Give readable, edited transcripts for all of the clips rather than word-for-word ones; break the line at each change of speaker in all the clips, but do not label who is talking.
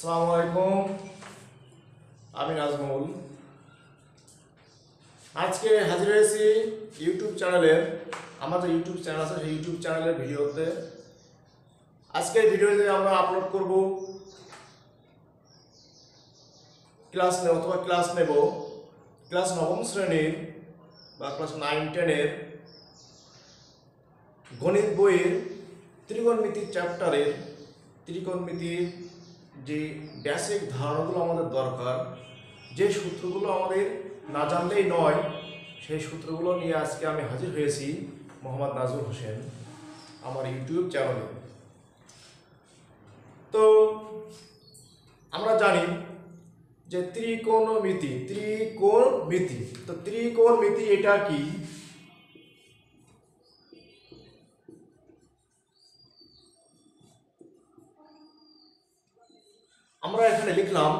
আসসালামু আলাইকুম, আমি নাজমুল। আজকে হাজির হয়েছি ইউটিউব চ্যানেলে। আমাদের ইউটিউব চ্যানেল আছে, সেই ইউটিউব চ্যানেলের ভিডিওতে। আজকের ভিডিওতে আমরা আপলোড করব ক্লাস নেব ক্লাস নবম শ্রেণীর বা ক্লাস 9-10-এর গণিত বইয়ের ত্রিকোণমিতি চ্যাপ্টারের ত্রিকোণমিতির যে বেসিক ধারণাগুলো আমাদের দরকার, যে সূত্রগুলো আমাদের না জানলেই নয়, সেই সূত্রগুলো নিয়ে আজকে আমি হাজির হয়েছি মোহাম্মদ নাজরুল হোসেন আমার ইউটিউব চ্যানেলে। তো আমরা জানি যে ত্রিকোণমিতি তো ত্রিকোণমিতি এটা কি? আমরা এখানে লিখলাম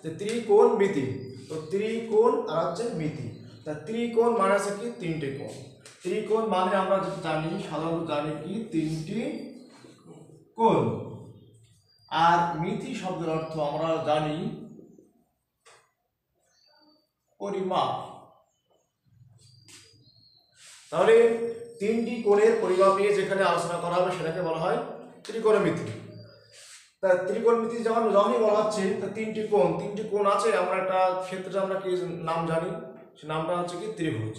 যে ত্রিকোণমিতি। তো ত্রিকোণ আর হচ্ছে মিতি। তা ত্রিকোণ মানে আছে কি? তিনটে কোণ। ত্রিকোণ মানে আমরা সাধারণত জানি কি? তিনটি কোণ। আর মিতি শব্দের অর্থ আমরা জানি পরিমাপ। তাহলে তিনটি কোণের পরিমাপ নিয়ে যেখানে আলোচনা করা হবে সেটাকে বলা হয় ত্রিকোণমিতি। তা ত্রিকোণমিতি যখনই বলা হচ্ছে তা তিনটি কোণ আছে। আমরা একটা ক্ষেত্রে আমরা কি নাম জানি? সে নামটা হচ্ছে কি? ত্রিভুজ।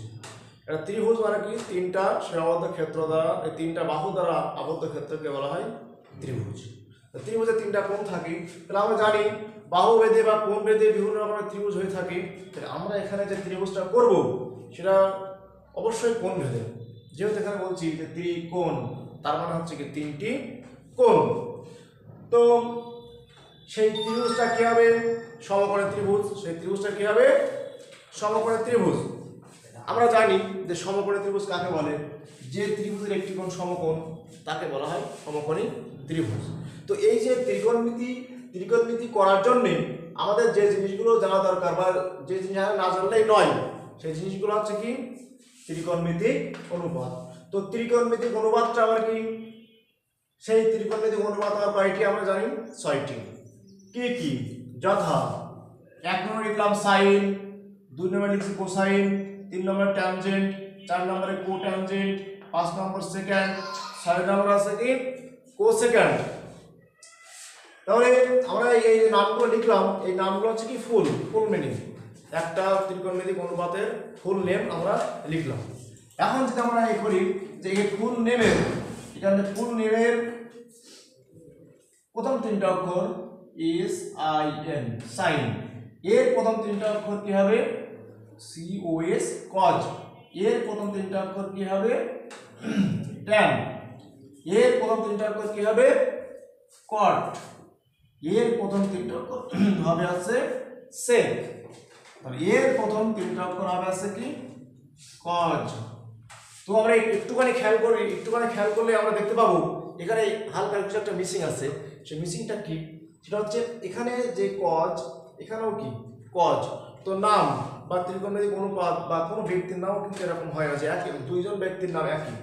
এটা ত্রিভুজ মানে কি? তিনটা সীমাবদ্ধ ক্ষেত্র দ্বারা, এই তিনটা বাহু দ্বারা আবদ্ধ ক্ষেত্রকে বলা হয় ত্রিভুজ। ত্রিভুজে তিনটা কোণ থাকে। তাহলে আমরা জানি বাহু ভেদে বা কোণ ভেদে বিভিন্ন রকমের ত্রিভুজ হয়ে থাকে। তাহলে আমরা এখানে যে ত্রিভুজটা করব সেটা অবশ্যই কোণ ভেদে। যেহেতু এখানে বলছি যে ত্রিকোণ, তার মানে হচ্ছে কি তিনটি কোণ। তো সেই ত্রিভুজটা কি হবে? সমকোণী ত্রিভুজ। সেই ত্রিভুজটা কি হবে? সমকোণী ত্রিভুজ। আমরা জানি যে সমকোণী ত্রিভুজ কাকে বলে? যে ত্রিভুজের একটি কোণ সমকোণ তাকে বলা হয় সমকোণী ত্রিভুজ। তো এই যে ত্রিকোণমিতি করার জন্য আমাদের যে জিনিসগুলো জানা দরকার বা যে জিনিস না জানলেই নয়, সেই জিনিসগুলো হচ্ছে কি? ত্রিকোণমিতিক অনুপাত। তো ত্রিকোণমিতিক অনুপাতটা আবার কি? সেই ত্রিকোণমিতিক অনুপাত আর কয়টি আমরা জানি? 6টি। কি কি? যথা 1 নম্বরে লিখলাম সাইন, 2 নম্বরে লিখছি কোসাইন, 3 নম্বরে ট্যানজেন্ট, 4 নম্বরে কোট্যানজেন্ট, 5 নম্বর সেকেন্ড, 6 নম্বর আছে কি? কোসেকেন্ড। তাহলে আমরা এই নামগুলো লিখলাম, এই নামগুলো হচ্ছে কি? Full meaning. একটা ত্রিকোণমিতিক অনুপাতের ফুল নেম আমরা লিখলাম। এখন যদি আমরা এই করি যে এই ফুল নেমের, এখানে ফুল নেমের প্রথম তিনটা অক্ষর SIN, সাইন। এর প্রথম তিনটা অক্ষর কি হবে? COS, cos. এর প্রথম তিনটা অক্ষর কি হবে? ট্যান। এর প্রথম তিনটা অক্ষর কি হবে? কট। এর প্রথম তিনটা অক্ষর হবে আছে সেক। আর এর প্রথম তিনটা অক্ষর হবে আছে কি? কজ। তো আমরা একটুখানি খেয়াল করলে আমরা দেখতে পাবো এখানে হালকা কিছু একটা মিসিং আছে। সেই মিসিংটা কি? সেটা হচ্ছে এখানে যে কজ, এখানেও কি? কজ। তো নাম বা ত্রিকোণমিতিক অনুপাত বা কোনো ব্যক্তির নামও কিন্তু এরকম হয় না যে একই দুইজন ব্যক্তির নাম একই।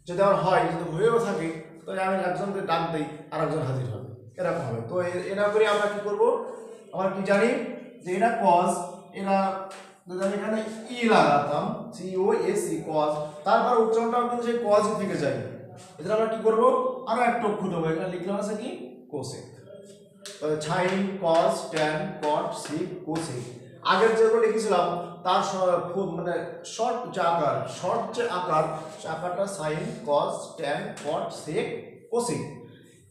যদি আমার হয়, যদি হয়েও থাকে, তাহলে আমি একজনকে ডাক দিই আর একজন হাজির হবে, এরকম হবে। তো এরা করে আমরা কি করব? আমরা কি জানি যে এটা কজ, এরা যদি আমি এখানে লাগাতাম COS, কজ, তারপর উচ্চারণটাও কিন্তু সেই কজই থেকে যায়। এদের আমরা কি করব? আরো একটা অক্ষর দেবো। এখানে লিখলাম আছে কি? কোসেক। সাইন, কজ, ট্যান, কট, সিক, কোসেক। আগের যেগুলো লিখেছিলাম তার মানে শর্ট যে আকার সে আকারটা সাইন, কজ, ট্যান, কট, সেক, কোসেক।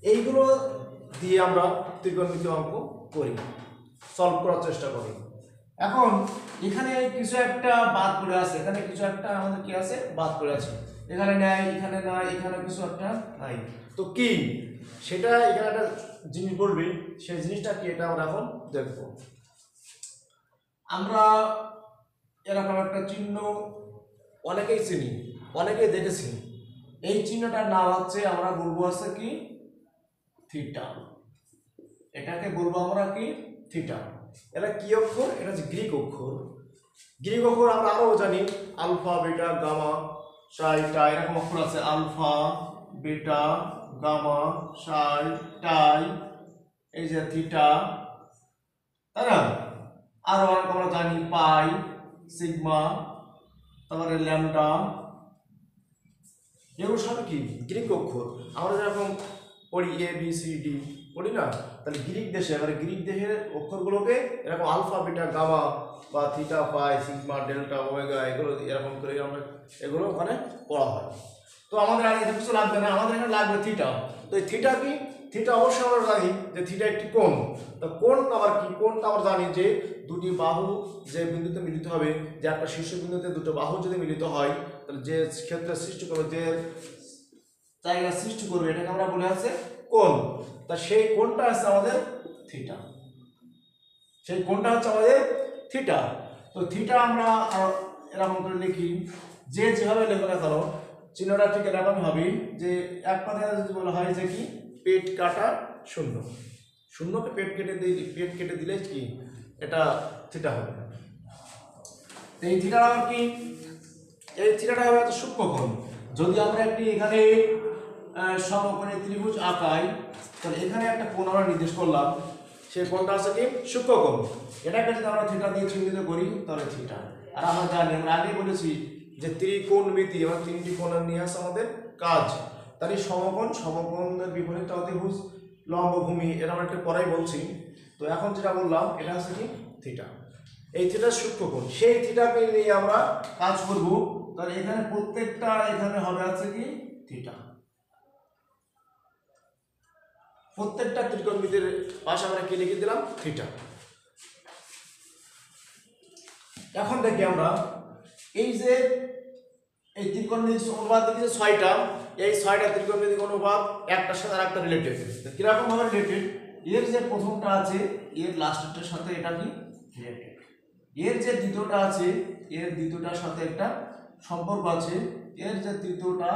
এইগুলো দিয়ে আমরা ত্রিকোণমিতি অঙ্ক করি, সলভ করার চেষ্টা করি। এখন এখানে কিছু একটা বাদ পড়ে আছে, এখানে কিছু একটা আমাদের কি আছে? বাদ পড়ে আছে। এখানে নাই, এখানে নাই, এখানে কিছু একটা নাই। তো কি সেটা? এখানে একটা জিনিস বলবি, সেই জিনিসটা কি এটা আমরা এখন দেখব। আমরা এরকম একটা চিহ্ন অনেকেই চিনি, অনেকেই দেখেছি। এই চিহ্নটার নাম হচ্ছে, আমরা বলবো আছে কি? থিটা। এটাকে বলবো আমরা কি? থিটা। এটা কি অক্ষর? এটা হচ্ছে গ্রিক অক্ষর। গ্রিক অক্ষর আমরা আরো জানি আলফা, বিটা, গামা, সাই, টাই, এরকম অক্ষর আছে। আলফা, বিটা, গামা, সাই, টাই, এই যে থিটা, তাই না? আরো অনেক আমরা জানি পাই, সিগমা, তারপরে ল্যামডা, এগুলো সব কি গ্রিক অক্ষর। আমরা যেরকম পড়ি এ বি সি ডি পড়ি না, তাহলে গ্রিক দেশে মানে গ্রিক দেশের অক্ষরগুলোকে এরকম আলফা বিটা গামা বা থিটা পাই সিগমা ডেল্টা ওমেগা এগুলো এরকম করে আমরা এগুলো ওখানে পড়া হয়। তো আমাদের আর এটা কিছু লাগবে না, আমাদের এখানে লাগবে থিটা। তো এই থিটা কি? থিটা অবশ্যই আমরা জানি যে থিটা একটি কোণ। তো কোণ আবার কি? কোণটা আমরা জানি যে দুটি বাহু যে বিন্দুতে মিলিত হবে, যে একটা শীর্ষবিন্দুতে দুটো বাহু যদি মিলিত হয় তাহলে যে ক্ষেত্রে সৃষ্টি করবে, যে জায়গা সৃষ্টি করবে, এটাকে আমরা বলে আছে কোণ। তা সেই কোণটা আছে আমাদের থিটা, সেই কোণটা হচ্ছে আমাদের থিটা। তো থিটা আমরা এরকম করে লিখি, যে যেভাবে লেখো না কেন চিহ্নটা ঠিক এরকম হবে যে এক কথায় যদি বলা হয় যে কি পেট কাটা শূন্য, শূন্যকে পেট কেটে দিলে কি এটা থিটা হবে। এই থিটাটা আবার কি? এই থিটাটা হবে একটা সূক্ষ্মকোণ। যদি আমরা একটি এখানে সমকোণী ত্রিভুজ আঁকাই তাহলে এখানে একটা কোণ আমরা নির্দেশ করলাম, সেই কোণটা আছে কি সূক্ষ্মকোণ। এটাকে যদি আমরা থিটা দিয়ে চিহ্নিত করি তাহলে থিটা। আর আমরা জানি, আমরা আগেই বলেছি যে ত্রিকোণমিতি, আমরা তিনটি কোণ নিয়ে আসে আমাদের কাজ। তাহলে সমকোণ, সমকোণের বিপরীত অতিভুজ, লম্বভূমি, এটা আমরা একটু পরেই বলছি। তো এখন যেটা বললাম এটা হচ্ছে কি থিটা। এই থিটা সূক্ষ্মকোণ, সেই থিটাকে নিয়ে আমরা কাজ করব। তাহলে এখানে প্রত্যেকটা এখানে হবে আছে কি থিটা, প্রত্যেকটা ত্রিকোণমিতির পাশে আমরা কি লিখে দিলাম থিটা। এখন দেখি আমরা এই যে এই ত্রিকোণমিতিক অনুপাত দেখি ছয়টা, এই ছয়টা ত্রিকোণমিতিক অনুপাত একটার সাথে আরেকটা রিলেটেড। কিরকম ভাবে রিলেটেড? এর যে প্রথমটা আছে এর লাস্টেরটার সাথে এটা কি রিলেটেড, এর যে দ্বিতীয়টা আছে এর দ্বিতীয়টার সাথে একটা সম্পর্ক আছে, এর যে তৃতীয়টা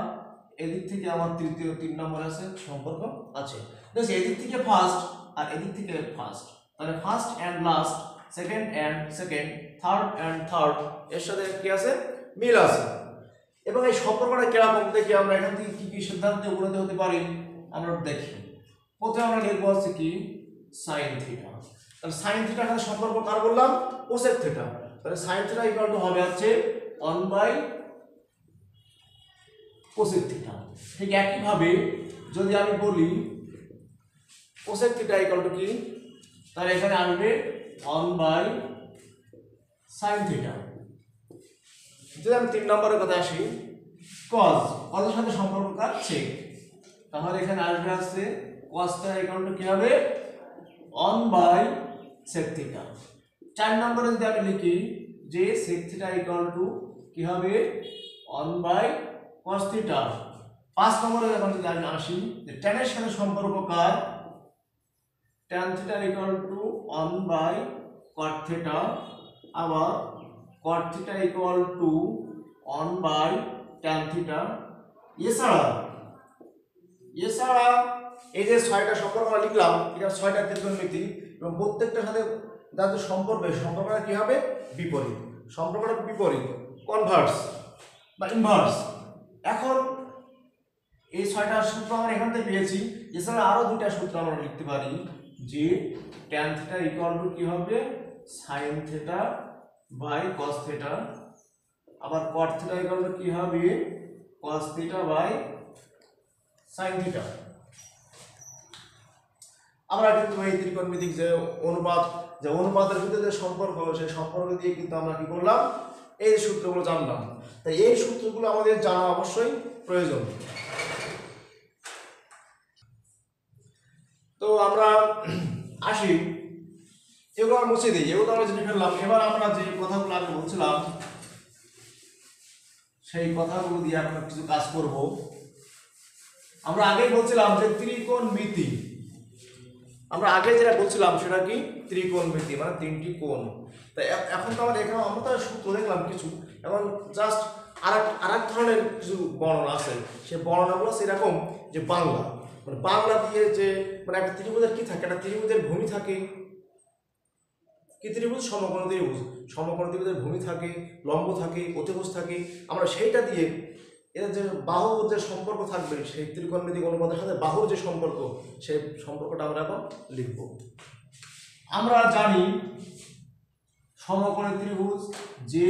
এদিক থেকে আমার তৃতীয় 3 নম্বর আছে সম্পর্ক আছে। দেখো এদিক থেকে ফার্স্ট আর এদিক থেকে ফার্স্ট, তাহলে first and last, second and second, third and third এর সাথে কি আছে মিল আছে। এবং এই সম্পর্কটা কিরকম দেখি আমরা এখান থেকে কি কি সিদ্ধান্তে উপনীত হতে পারি আমরা দেখি। প্রথমে আমরা লিখবো হচ্ছে কি সাইন থিটা। তাহলে সাইন থিটার সাথে সম্পর্ক কার বললাম? Cosec theta. তাহলে সাইন থিটা ইকুয়াল টু হবে হচ্ছে 1/কোসেক থিটা। ঠিক একই ভাবে যদি আমি বলি কোসেক থিটা ইকুয়াল টু কি, তাহলে এখানে আসবে 1/সাইন থিটা। যদি আমি 3 নম্বরের কথা আসি, কজ, কজের সাথে সম্পর্ক কার সেক, তাহলে এখানে আসবে আছে cos থিটা ইকুয়াল টু কি হবে 1/sec থিটা। 4 নম্বরে যদি আমি লিখি যে sec থিটা ইকুয়াল টু কি হবে 1/cos থিটা। 5 নম্বরে যখন যদি আমি আসি যে tan এর সাথে সম্পর্ক কার, tan theta equal two 1/cot theta, আবার cot theta equal two 1/tan theta. এছাড়া এই যে 6টা সম্পর্ক আমরা লিখলাম, এটা 6টা ত্রিকোণমিতি এবং প্রত্যেকটার সাথে যাদের সম্পর্ক, সম্পর্কটা কি হবে বিপরীত, সম্পর্কটা বিপরীত, কনভার্স বা ইনভার্স। এখন এই 6টা সূত্র আমরা এখান থেকে পেয়েছি। এছাড়া আরো 2টা সূত্র আমরা লিখতে পারি যে tan থিটা ইকুয়াল টু কি হবে sin theta by cos theta, আবার cot থিটা ইকুয়াল টু কি হবে cos theta by sin theta. আমরা কিন্তু এই ত্রিকোণমিতিক যে অনুপাত, যে অনুপাতের ভিতরে যে সম্পর্ক, সেই সম্পর্ক দিয়ে কিন্তু আমরা কি করলাম এই সূত্রগুলো জানলাম। তাই এই সূত্রগুলো আমাদের জানা অবশ্যই প্রয়োজন। তো আমরা আসি, এগুলো আমরা মুছে দিই, এগুলো আমরা জেনে ফেললাম। এবার আমরা যে কথাগুলো আগে বলছিলাম সেই কথাগুলো দিয়ে আমরা কিছু কাজ করব। আমরা আগেই বলছিলাম যে ত্রিকোণমিতি, আমরা আগে যেটা বলছিলাম সেটা কি ত্রিকোণমিতি মানে 3টি কোণ। তাই এখন তো আমরা এখানে আমরা তো সূত্র দেখলাম কিছু, এখন জাস্ট আরেক ধরনের কিছু বর্ণনা আছে। সেই বর্ণনাগুলো সেরকম যে বাংলা, মানে বাংলা দিয়ে যে মানে একটা ত্রিভুজের কি থাকে, একটা ত্রিভুজের ভূমি থাকে, কি ত্রিভুজ সমকোণ ত্রিভুজ, সমকোণ ত্রিভুজের ভূমি থাকে, লম্ব থাকে, অতিভুজ থাকে। আমরা সেইটা দিয়ে এর যে বাহুর যে সম্পর্ক থাকবে সেই ত্রিকোণমিতিক অনুপাতের সাথে বাহুর যে সম্পর্ক, সেই সম্পর্কটা আমরা এখন লিখব। আমরা জানি সমকোণী ত্রিভুজ, যে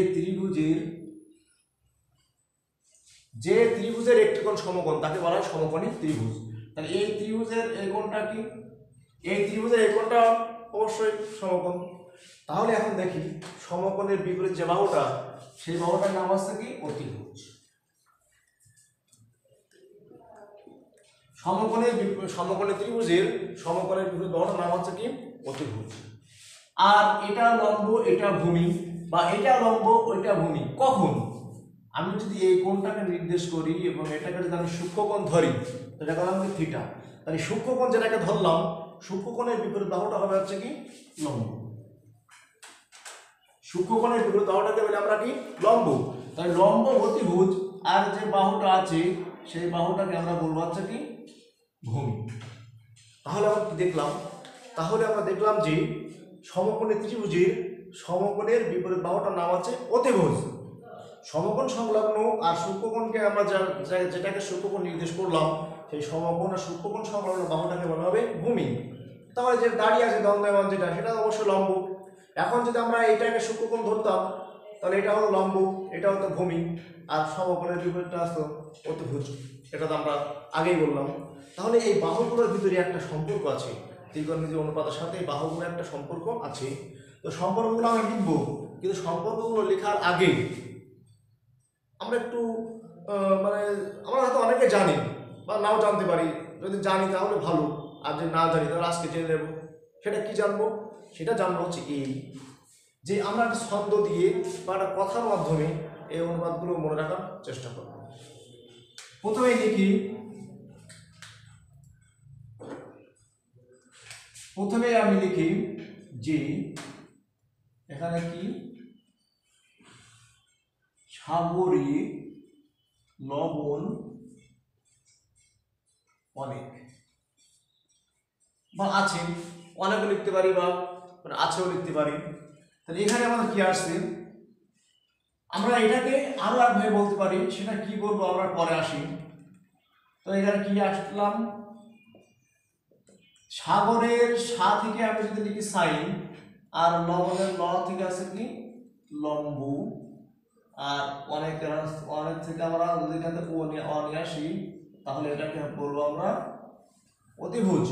ত্রিভুজের একটি কোণ সমকোণ তাকে বলা হয় সমকোণী ত্রিভুজ। তাহলে এই ত্রিভুজের এই কোণটা কি? এই ত্রিভুজের এই কোণটা অবশ্যই সমকোণ। তাহলে এখন দেখি সমকোণের বিপরীত যে বাহুটা, সেই বাহুটার নাম হচ্ছে কি? অতিভুজ। সমকোণী ত্রিভুজের সমকোণের বিপরীত বাহুটার নাম হচ্ছে কি? অতিভুজ। আর এটা লম্ব, এটা ভূমি, বা এটা লম্ব, ওইটা ভূমি। কখন? আমি যদি এই কোণটাকে নির্দেশ করি এবং এটাকে যদি আমি সূক্ষ্মকোণ ধরি, এটা করলাম কি? থিটা। তাহলে সূক্ষ্মকোণ যেটাকে ধরলাম, সূক্ষ্মকোণের বিপরীত বাহুটা হবে হচ্ছে কি? লম্ব। সূক্ষ্মকোণের বিপরীত বাহুটাকে বলে আমরা কি? লম্ব। তাহলে লম্ব অতিভুজ, আর যে বাহুটা আছে সেই বাহুটাকে আমরা বলবো হচ্ছে কি? ভূমি। তাহলে আমরা কি দেখলাম? তাহলে আমরা দেখলাম যে সমকোণী ত্রিভুজের সমকোণের বিপরীত বাহুটার নাম আছে অতিভুজ। সমকোণ সংলগ্ন আর সূক্ষ্মকোণকে আমরা যেটাকে সূক্ষ্মকোণ নির্দেশ করলাম, সেই সমকোণ আর সূক্ষ্মকোণ সংলগ্ন বাহুটাকে বলা হবে ভূমি। তাহলে যে দাঁড়িয়ে আছে দণ্ডায়মান যেটা, সেটা অবশ্যই লম্ব। এখন যদি আমরা এইটাকে সূক্ষ্মকোণ ধরতাম, তাহলে এটা হলো লম্ব, এটা হতো ভূমি, আর সমকোণের বিপরীতটা আসতো অতিভুজ। এটা তো আমরা আগেই বললাম। তাহলে এই বাহুগুলোর ভিতরে একটা সম্পর্ক আছে, ত্রিকোণমিতির অনুপাতের সাথে এই বাহুগুলোর একটা সম্পর্ক আছে। তো সম্পর্কগুলো আমরা লিখবো, কিন্তু সম্পর্কগুলো লেখার আগে আমরা একটু মানে আমরা হয়তো অনেকে জানি বা নাও জানতে পারি। যদি জানি তাহলে ভালো, আর যদি না জানি তাহলে আজকে জেনে নেব। সেটা কি জানবো? সেটা জানবো হচ্ছে এই যে আমরা একটা ছন্দ দিয়ে বা একটা কথার মাধ্যমে এই অনুপাতগুলো মনে রাখার চেষ্টা করব। প্রথমে আমি লিখি যে এখানে কি? সাগরে লবণ অনেক, বা আছে, অনেকও লিখতে পারি, বা আছেও লিখতে পারি। তাহলে এখানে আমাদের কি আসছে? আমরা এটাকে আরো একভাবে বলতে পারি, সেটা কি বলবো আমরা পরে আসি। তো এখানে কি আসলাম? সাগরের সা থেকে আমি যদি লিখি সাইন, আর লবণের ল থেকে আছে কি? লম্ব, আর অনেক থেকে আমরা যদি এখান থেকে ও নিয়ে আসি, তাহলে এটাকে বলবো আমরা অতিভুজ।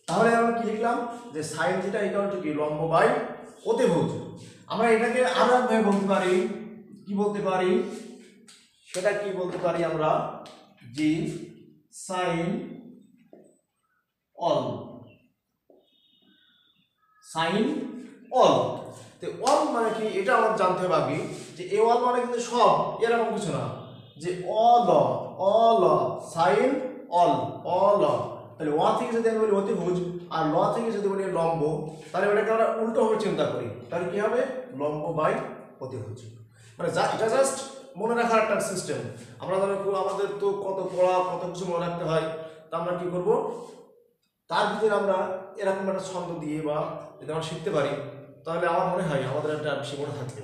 তাহলে আমরা কি লিখলাম? যে সাইন থিটা ইকুয়াল টু কি? লম্ব বাই অতিভুজ। আমরা এটাকে আরো একভাবে বলতে পারি, কি বলতে পারি? সেটা কি বলতে পারি আমরা? যে সাইন অল, সাইন অল। তো অল মানে কি? এটা আমাদের জানতে হবে আগে, যে এ অল মানে কিন্তু সব, এরকম কিছু না, যে all all sine all all. তাহলে ওয়া থেকে যদি আমি বলি অতিভুজ, আর ল থেকে যদি বলি লম্ব, তাহলে এটাকে আমরা উল্টোভাবে চিন্তা করি, তাহলে কি হবে? লম্ব বাই অতিভুজ। মানে এটা জাস্ট মনে রাখার একটা সিস্টেম। আমরা আমাদের তো কত পড়া, কত কিছু মনে রাখতে হয়, তা আমরা কি করব? তার ভিতরে আমরা এরকম একটা ছন্দ দিয়ে বা যদি আমরা শিখতে পারি, তাহলে আমার মনে হয় আমাদের একটা বেশি মনে থাকবে।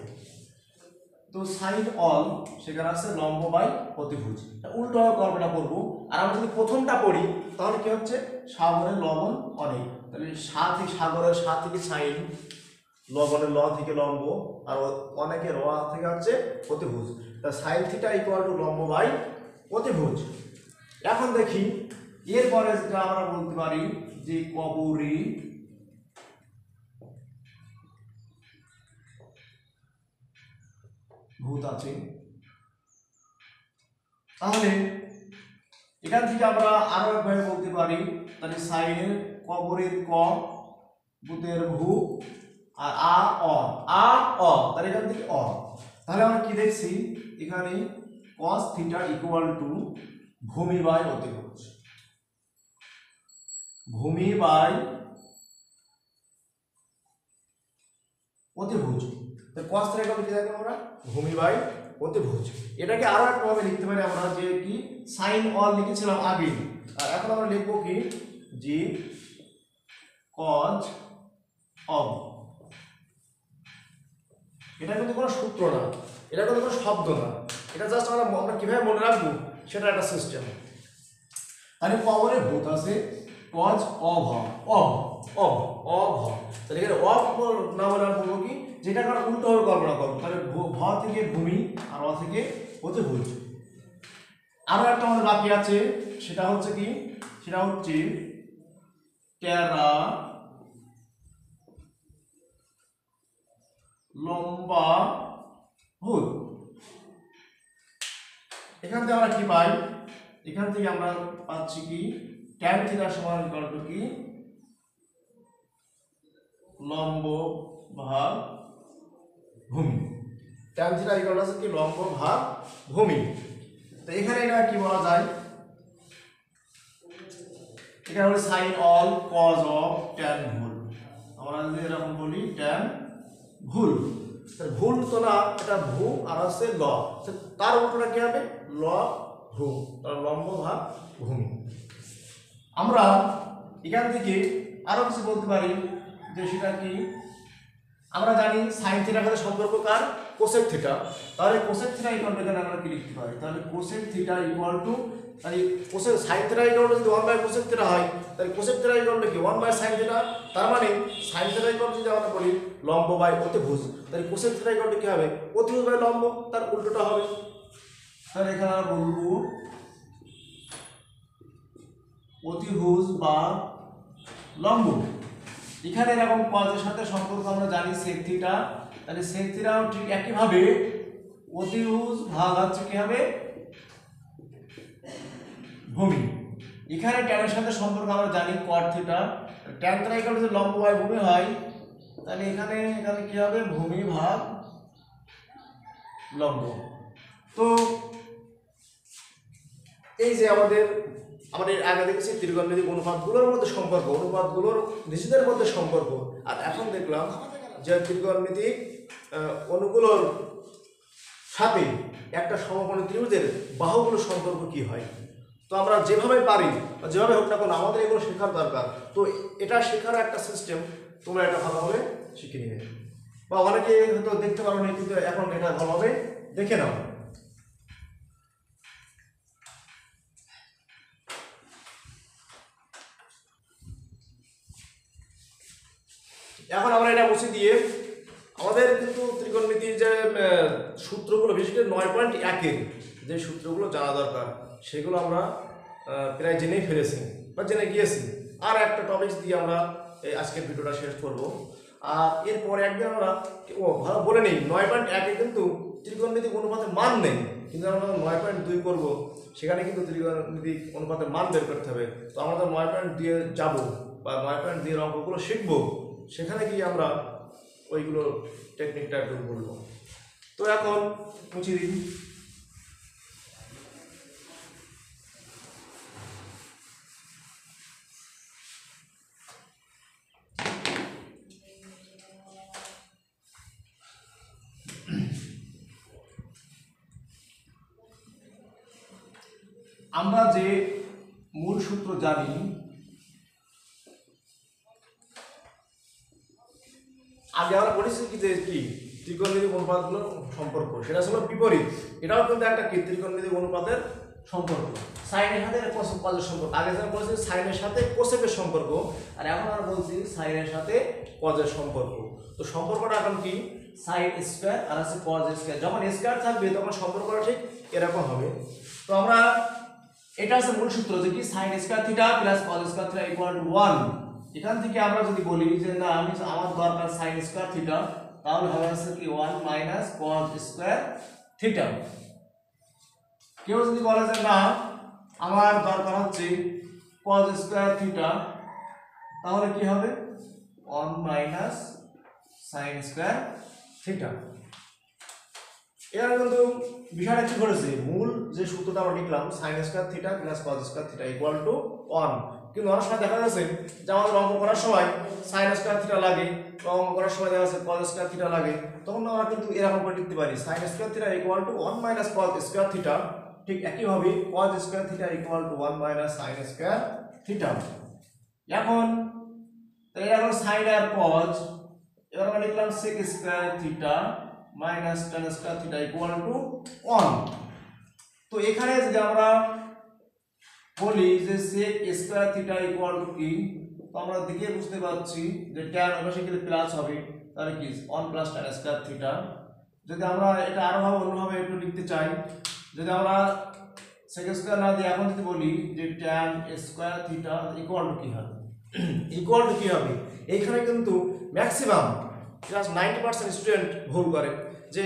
তো সাইন অল সেখানে আছে লম্ব বাই অতিভুজ, উল্টো গল্পটা করবো। আর আমরা যদি প্রথমটা পড়ি, তাহলে কি হচ্ছে? সাগরের লবণ অনেক। তাহলে সাগরের সা থেকে সাইন, লবণের ল থেকে লম্ব, আর অনেকের র থেকে হচ্ছে অতিভুজ। তা সাইন থিটা ইকুয়াল টু লম্ব বাই অতিভুজ। এখন দেখি এরপরে যেটা আমরা বলতে পারি, যে কবরী ভূত আছে। তাহলে এখান থেকে আমরা আরো একভাবে বলতে পারি, তাহলে সাইনের কবরের ক, ভূতের ভূ, আর অ, তাহলে এখান থেকে অ। তাহলে আমরা কি দেখছি? এখানে cos থিটা ইকুয়াল টু ভূমি বাই অতিভুজ, ভূমি বাই অতিভুজ। তো cos থিটা কি দেখো আমরা? ভূমি বাই অতিভুজ। এটাকে আরো একভাবে লিখতে পারি আমরা, যে কি? সাইন অল লিখেছিলাম আগে, আর এখন আমরা লিখবো কি? যে cos অব। এটা কিন্তু কোনো সূত্র না, এটা কিন্তু কোনো শব্দ না, এটা জাস্ট আমরা কিভাবে মনে রাখবো সেটা একটা সিস্টেম। তাহলে কবরে ভূত আছে, কজ অভ তাহলে এখানে অভ না বলে আমরা বলবো কি, যেটা আমরা উল্টোভাবে কল্পনা করবো, তাহলে ভ থেকে ভূমি আর অ থেকে অতিভুজ। আরো একটা আমাদের বাকি আছে, সেটা হচ্ছে কি, সেটা হচ্ছে টেরা লম্বা ভূত। এখান থেকে আমরা কি পাই, এখান থেকে আমরা পাচ্ছি কি ট্যান থিটা সমান ইকুয়াল টু কি লম্ব ভাগ ভূমি। ট্যান থিটা ইকুয়াল আছে কি লম্ব ভাগ ভূমি। তো এখানে এটা কি বলা যায়, এটা হলো sine all cos of tan ভুল। আমরা যদি এরকম বলি ট্যান ভুল, ভুল তো না, এটা ভূ আর আছে ল, তার উল্টোটা কি হবে ল ভূ, তার লম্ব ভাগ ভূমি। আমরা এখান থেকে আরো কিছু বলতে পারি, যে সেটা কি, আমরা জানি সাইন থিটার সাথে সম্পর্ক কার, কোসেক থিটা। তাহলে কোসেক থিটা ইকুয়াল টু এখানে আমরা কি লিখতে পারি, তাহলে কোসেক থিটা ইকুয়াল টু, তাহলে cosec sine theta equal two যদি 1/কোসেক থিটা হয়, তাহলে কোসেক থিটা ইকুয়াল টু কি 1/সাইন থিটা। তার মানে সাইন থিটা ইকুয়াল টু যদি আমরা বলি লম্ব বাই অতিভুজ, তাহলে কোসেক থিটা ইকুয়াল টু কি হবে অতিভুজ বাই লম্ব, তার উল্টোটা হবে। তাহলে এখানে আমরা বলবো অতিভুজ বা লম্ব। এখানে এরকম কজের সাথে সম্পর্ক আমরা জানি সেক থিটা, তাহলে সেক থিটাও ঠিক একইভাবে অতিভুজ ভাগ হচ্ছে কি হবে ভূমি। এখানে ট্যানের সাথে সম্পর্ক আমরা জানি কট theta, tan theta equal two লম্ব বাই ভূমি হয়, তাহলে এখানে এখানে কি হবে ভূমি ভাগ লম্ব। তো এই যে আমাদের আগে দেখেছি ত্রিকোণমিতিক অনুপাতগুলোর মধ্যে সম্পর্ক, অনুপাতগুলোর নিজেদের মধ্যে সম্পর্ক, আর এখন দেখলাম যে ত্রিকোণমিতিক অনুগুলোর সাথে একটা সমকোণী ত্রিভুজের বাহুগুলোর সম্পর্ক কি হয়। তো আমরা যেভাবে পারি যেভাবে হোক না কেন আমাদের এগুলো শেখার দরকার। তো এটা শেখার একটা সিস্টেম তোমরা এটা ভালোভাবে শিখে নিবে, বা অনেকে হয়তো দেখতে পারো না, কিন্তু এখন এটা ভালোভাবে দেখে নাও। এখন আমরা এটা মুছে দিয়ে আমাদের কিন্তু ত্রিকোণমিতির যে সূত্রগুলো, বিশেষ করে 9.1-এর যে সূত্রগুলো জানা দরকার, সেগুলো আমরা প্রায় জেনেই ফেলেছি বা জেনে গিয়েছি। আর একটা টপিকস দিয়ে আমরা আজকের ভিডিওটা শেষ করব। আর এরপরে একদিন আমরা ভালো বলে নিই 9.1-এ কিন্তু ত্রিকোণমিতিক অনুপাতের মান নেই, কিন্তু আমরা 9.2 করব, সেখানে কিন্তু ত্রিকোণমিতিক অনুপাতের মান বের করতে হবে। তো আমরা তো 9.2-এ যাবো বা 9.2-এর অঙ্কগুলো শিখবো, সেখানে গিয়ে আমরা ওইগুলো টেকনিকটা একটু বলবো। তো এখন মুছে দিই। আমরা যে মূল সূত্র জানি, আগে আমরা বলেছি কি যে কি ত্রিকোণমিতিক অনুপাতগুলোর সম্পর্ক, সেটা ছিল বিপরীত। এটাও কিন্তু একটা কি ত্রিকোণমিতিক অনুপাতের সম্পর্ক, সাইনের সাথে কজের সম্পর্ক। আগে যেমন বলেছি সাইনের সাথে কোসেকের সম্পর্ক, আর এখন আমরা বলছি সাইনের সাথে কজের সম্পর্ক। তো সম্পর্কটা এখন কি সাইন স্কয়ার আর আছে কজ স্কয়ার। যখন স্কয়ার থাকবে তখন সম্পর্কটা ঠিক এরকম হবে। তো আমরা এটা আছে মূল সূত্র যে কি sine square theta plus cos square theta equal two 1। এখান থেকে আমরা যদি বলি যে না আমার দরকার সাইন স্কয়ার থিটা, তাহলে হবে আছে কি 1 মাইনাস কজ স্কয়ার থিটা। কেউ যদি বলে যে না আমার দরকার হচ্ছে কজ স্কয়ার থিটা, তাহলে কি হবে 1 মাইনাস সাইন স্কয়ার থিটা। এর কিন্তু বিষয়টা কি করেছে, মূল যে সূত্রটা আমরা লিখলাম sine square theta plus cos square theta equal two 1, কিন্তু অনেক সময় দেখা যাচ্ছে যে আমাদের অঙ্ক করার সময় সাইন স্কয়ার থিটা লাগে, অঙ্ক করার সময় দেখা যাচ্ছে কজ স্কয়ার থিটা লাগে, তখন আমরা কিন্তু এরকম করে লিখতে পারি sine square theta equal two 1 minus cause square theta. ঠিক একইভাবে cause square theta equal two 1 minus sine square theta. এখন এখন সাইন আর কজ, এবার আমরা লিখলাম sec square theta minus tan square theta equal two 1। তো এখানে যদি আমরা বলি যে sec square theta equal to কি, তো আমরা দেখে বুঝতে পারছি যে tan অবশ্যই কিন্তু প্লাস হবে, তাহলে কি 1 প্লাস tan স্কয়ার থিটা। যদি আমরা এটা আরো ভাবে অন্যভাবে একটু লিখতে চাই, যদি আমরা sec স্কয়ার না দিয়ে এখন যদি বলি যে tan square theta equal to কি হবে, ইকুয়াল টু কি হবে, এইখানে কিন্তু ম্যাক্সিমাম জাস্ট 90% স্টুডেন্ট ভুল করে, যে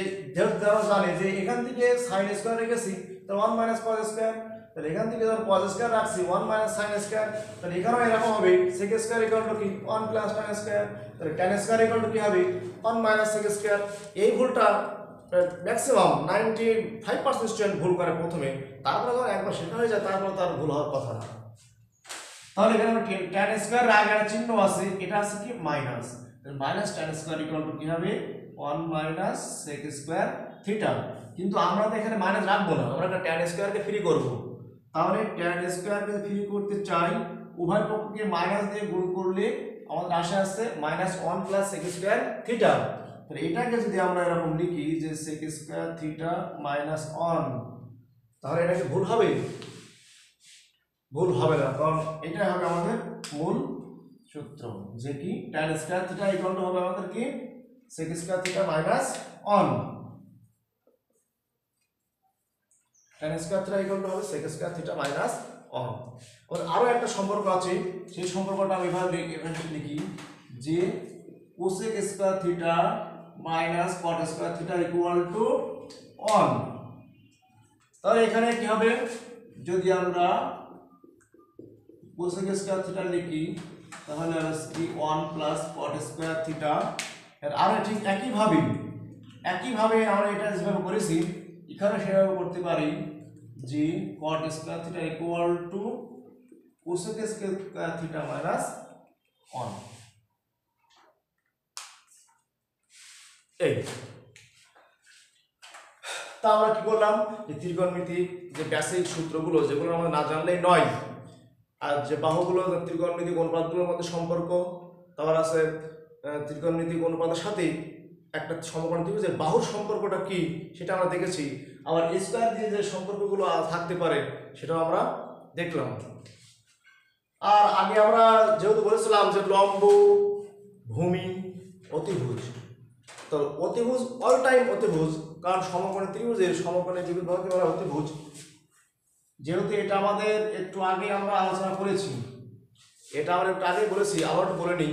যারা জানে যে এখান থেকে sin স্কয়ার রেখেছি তো 1 মাইনাস cos স্কয়ার, তাহলে এখান থেকে যখন cos স্কয়ার রাখছি 1 মাইনাস sin স্কয়ার, তাহলে এখানেও এরকম হবে sec স্কয়ার ইকুয়াল টু কি 1 প্লাস tan স্কয়ার, তাহলে tan স্কয়ার ইকুয়াল টু কি হবে 1 মাইনাস sec স্কয়ার। এই ভুলটা ম্যাক্সিমাম 95% স্টুডেন্ট ভুল করে প্রথমে, তারপরে যখন একবার শেখা হয়ে যায় তারপরে তার ভুল হওয়ার কথা না। তাহলে এখানে আমরা tan স্কয়ার আগে একটা চিহ্ন আছে, এটা আছে কি মাইনাস, তাহলে minus tan square equal to কি হবে 1 মাইনাস sec স্কয়ার থিটা। কিন্তু আমরা তো এখানে মাইনাস রাখবো না, আমরা tan স্কয়ারকে ফ্রি করব, তাহলে tan স্কয়ারকে ফ্রি করতে চাই উভয় পক্ষকে মাইনাস দিয়ে গুণ করলে আমাদের আসে আসছে minus 1 plus sec square theta. তাহলে এটাকে যদি আমরা এরকম লিখি যে sec স্কয়ার থিটা মাইনাস 1, তাহলে এটা কি ভুল হবে? ভুল হবে না, কারণ এটা হবে আমাদের মূল সূত্র, যে কি tan square theta equal two হবে আমাদের কি sec square theta minus 1, tan square theta equal two হবে sec স্কয়ার থিটা মাইনাস 1। আরো একটা সম্পর্ক আছে, সেই সম্পর্কটা আমি এভাবে লিখি যে cosec square theta minus cot square theta equal two 1। তাহলে এখানে কি হবে, যদি আমরা cosec স্কয়ার থিটা লিখি তাহলে আসবে 1 প্লাস cot স্কয়ার থিটা। আর ঠিক একইভাবে আমরা এটা যেভাবে করেছি এখানে সেভাবে করতে পারি যে cot square theta equal two cosec square theta minus 1। এই তা আমরা কি করলাম, যে ত্রিকোণমিতিক যে বেসিক সূত্রগুলো যেগুলো আমরা না জানলেই নয়, আর যে বাহুগুলো ত্রিকোণমিতিক অনুপাতগুলোর মধ্যে সম্পর্ক, তারপর আছে ত্রিকোণমিতিক অনুপাতের সাথে একটা সমকোণ ত্রিভুজের বাহুর সম্পর্কটা কি সেটা আমরা দেখেছি, আবার স্কয়ার দিয়ে যে সম্পর্কগুলো থাকতে পারে সেটাও আমরা দেখলাম। আর আগে আমরা যেহেতু বলেছিলাম যে লম্ব, ভূমি, অতিভুজ, তো অতিভুজ অল টাইম অতিভুজ, কারণ সমকোণী ত্রিভুজের সমকোণী ত্রিভুজ ভাগকে বলা হয় অতিভুজ। যেহেতু এটা আমাদের একটু আগে আমরা আলোচনা করেছি, এটা আমরা একটু আগে বলেছি, আবার একটু বলে নিই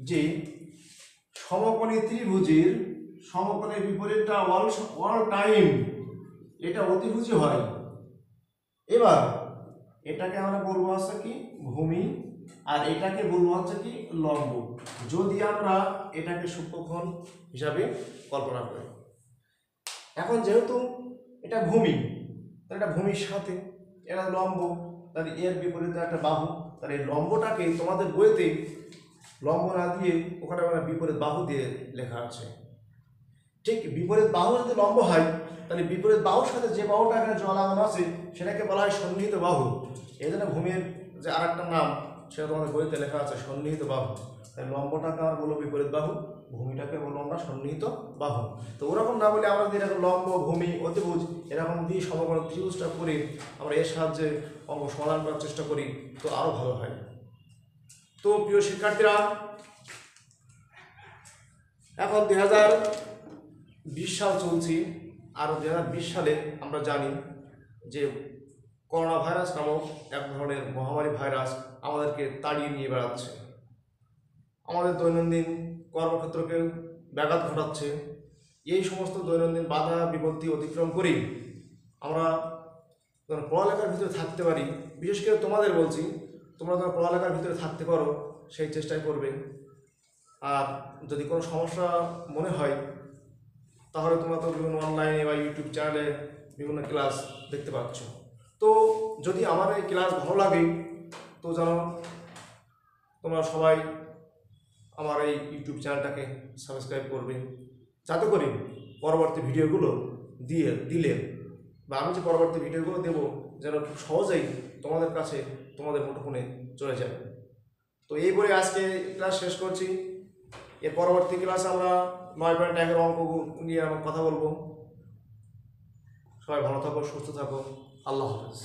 যে সমকোণী ত্রিভুজের সমকোণের বিপরীতটা অল টাইম এটা অতিভুজই হয়। এবার এটাকে আমরা বলবো হচ্ছে কি ভূমি, আর এটাকে বলবো হচ্ছে কি লম্ব, যদি আমরা এটাকে সূক্ষ্মকোণ হিসাবে কল্পনা করি। এখন যেহেতু এটা ভূমি, তাহলে এটা ভূমির সাথে এটা লম্ব, তাহলে এর বিপরীতে একটা বাহু, তাহলে এই লম্বটাকে তোমাদের বইতে লম্ব না দিয়ে ওখানে আমরা বিপরীত বাহু দিয়ে লেখা আছে। ঠিক বিপরীত বাহু যদি লম্ব হয় তাহলে বিপরীত বাহুর সাথে যে বাহুটা এখানে জল লাগানো আছে সেটাকে বলা হয় সন্নিহিত বাহু। এই জন্য ভূমির যে আর একটা নাম সেটা তোমাদের বইতে লেখা আছে সন্নিহিত বাহু। তাই লম্বটাকে আমরা বলবো বিপরীত বাহু, ভূমিটাকে বলবো আমরা সন্নিহিত বাহু। তো ওরকম না বলে আমরা যদি এরকম লম্ব, ভূমি, অতিভুজ এরকম দিয়ে সমকোণ ত্রিভুজটা করে আমরা এর সাহায্যে অঙ্ক সমাধান করার চেষ্টা করি তো আরো ভালো হয়। তো প্রিয় শিক্ষার্থীরা, এখন 2020 সাল চলছে, আর 2020 সালে আমরা জানি যে করোনা ভাইরাস নামক এক ধরনের মহামারী ভাইরাস আমাদেরকে তাড়িয়ে নিয়ে বেড়াচ্ছে, আমাদের দৈনন্দিন কর্মক্ষেত্রকে ব্যাঘাত ঘটাচ্ছে। এই সমস্ত দৈনন্দিন বাধা বিপত্তি অতিক্রম করেই আমরা পড়ালেখার ভিতরে থাকতে পারি। বিশেষ করে তোমাদের বলছি, তোমরা যেন পড়ালেখার ভিতরে থাকতে পারো সেই চেষ্টাই করবে। আর যদি কোনো সমস্যা মনে হয় তাহলে তোমরা তো বিভিন্ন অনলাইনে বা ইউটিউব চ্যানেলে বিভিন্ন ক্লাস দেখতে পাচ্ছ। তো যদি আমার এই ক্লাস ভালো লাগে তো যেন তোমরা সবাই আমার এই ইউটিউব চ্যানেলটাকে সাবস্ক্রাইব করবে, যাতে করে পরবর্তী ভিডিওগুলো দিলে বা আমি যে পরবর্তী ভিডিওগুলো দেবো যেন খুব সহজেই তোমাদের কাছে তোমাদের মুঠোফোনে চলে যায়। তো এই বলে আজকে ক্লাস শেষ করছি। এর পরবর্তী ক্লাসে আমরা 9.1 অঙ্ক নিয়ে কথা বলবো। সবাই ভালো থাকো, সুস্থ থাকো, আল্লাহ হাফেজ।